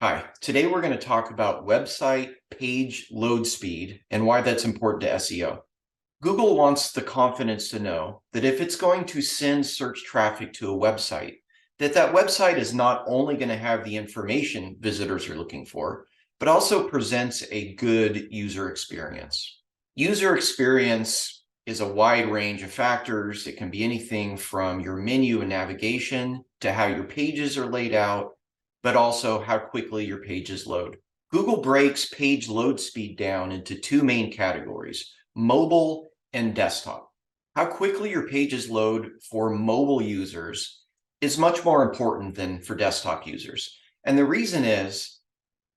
Hi, today we're going to talk about website page load speed and why that's important to SEO. Google wants the confidence to know that if it's going to send search traffic to a website, that website is not only going to have the information visitors are looking for, but also presents a good user experience. User experience is a wide range of factors. It can be anything from your menu and navigation to how your pages are laid out, but also how quickly your pages load. Google breaks page load speed down into two main categories: mobile and desktop. How quickly your pages load for mobile users is much more important than for desktop users. And the reason is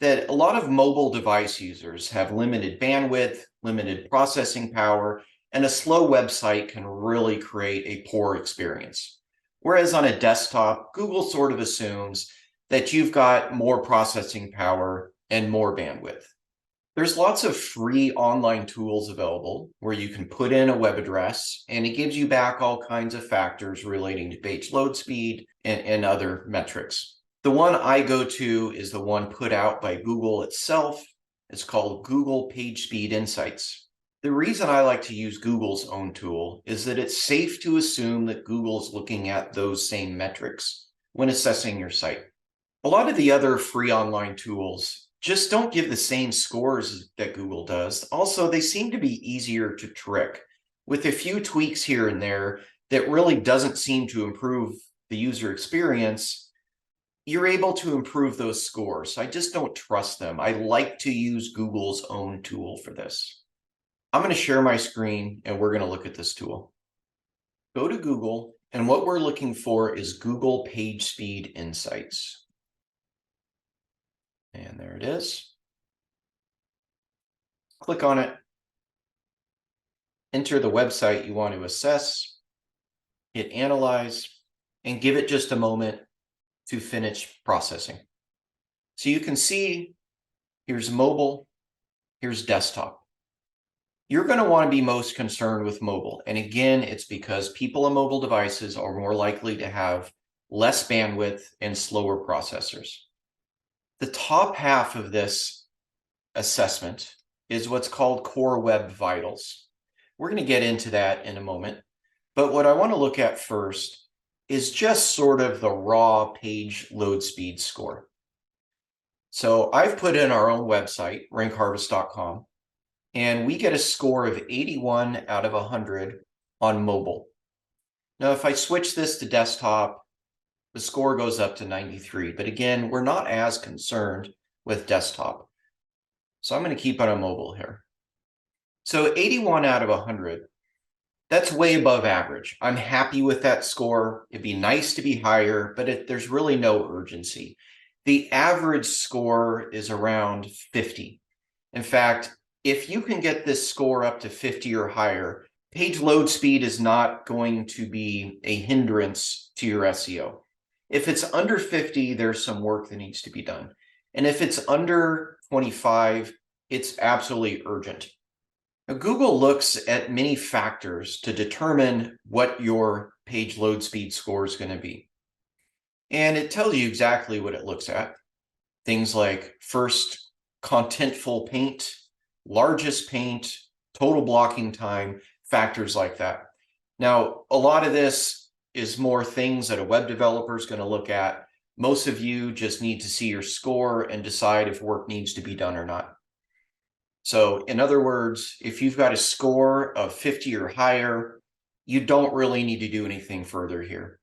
that a lot of mobile device users have limited bandwidth, limited processing power, and a slow website can really create a poor experience. Whereas on a desktop, Google sort of assumes that you've got more processing power and more bandwidth. There's lots of free online tools available where you can put in a web address and it gives you back all kinds of factors relating to page load speed and other metrics. The one I go to is the one put out by Google itself. It's called Google Pagespeed Insights. The reason I like to use Google's own tool is that it's safe to assume that Google's looking at those same metrics when assessing your site. A lot of the other free online tools just don't give the same scores that Google does. Also, they seem to be easier to trick. With a few tweaks here and there that really doesn't seem to improve the user experience, you're able to improve those scores. I just don't trust them. I like to use Google's own tool for this. I'm going to share my screen and we're going to look at this tool. Go to Google, and what we're looking for is Google Pagespeed Insights. And there it is. Click on it. Enter the website you want to assess. Hit Analyze and give it just a moment to finish processing. So you can see here's mobile, here's desktop. You're going to want to be most concerned with mobile. And again, it's because people on mobile devices are more likely to have less bandwidth and slower processors. The top half of this assessment is what's called Core Web Vitals. We're going to get into that in a moment. But what I want to look at first is just sort of the raw page load speed score. So I've put in our own website, rankharvest.com, and we get a score of 81 out of 100 on mobile. Now, if I switch this to desktop, the score goes up to 93. But again, we're not as concerned with desktop. So I'm going to keep it on mobile here. So 81 out of 100, that's way above average. I'm happy with that score. It'd be nice to be higher, but there's really no urgency. The average score is around 50. In fact, if you can get this score up to 50 or higher, page load speed is not going to be a hindrance to your SEO. If it's under 50, there's some work that needs to be done. And if it's under 25, it's absolutely urgent. Now, Google looks at many factors to determine what your page load speed score is going to be. And it tells you exactly what it looks at. Things like first contentful paint, largest paint, total blocking time, factors like that. Now, a lot of this is more things that a web developer is going to look at. Most of you just need to see your score and decide if work needs to be done or not. So in other words, if you've got a score of 50 or higher, you don't really need to do anything further here.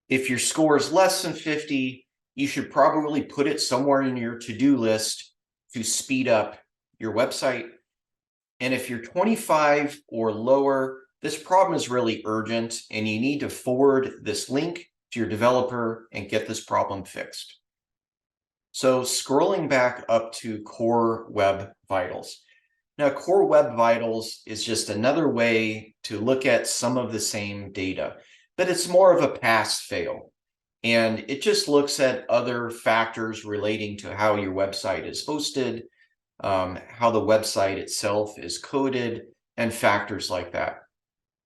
If your score is less than 50, you should probably put it somewhere in your to-do list to speed up your website. And if you're 25 or lower, this problem is really urgent and you need to forward this link to your developer and get this problem fixed. So scrolling back up to Core Web Vitals. Now, Core Web Vitals is just another way to look at some of the same data, but it's more of a pass-fail. And it just looks at other factors relating to how your website is hosted, how the website itself is coded, and factors like that.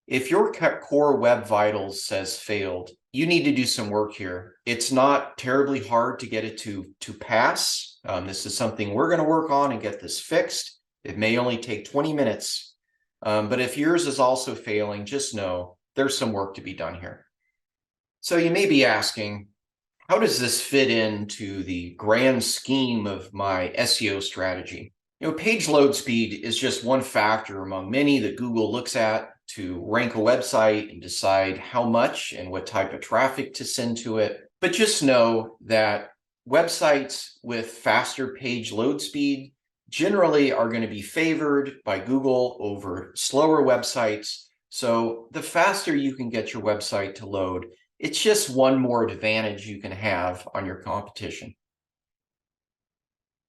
If your Core Web Vitals says failed, you need to do some work here. It's not terribly hard to get it to pass. This is something we're going to work on and get this fixed. It may only take 20 minutes. But if yours is also failing, just know there's some work to be done here. So you may be asking, how does this fit into the grand scheme of my SEO strategy? Page load speed is just one factor among many that Google looks at to rank a website and decide how much and what type of traffic to send to it. But just know that websites with faster page load speed generally are going to be favored by Google over slower websites. So the faster you can get your website to load, it's just one more advantage you can have on your competition.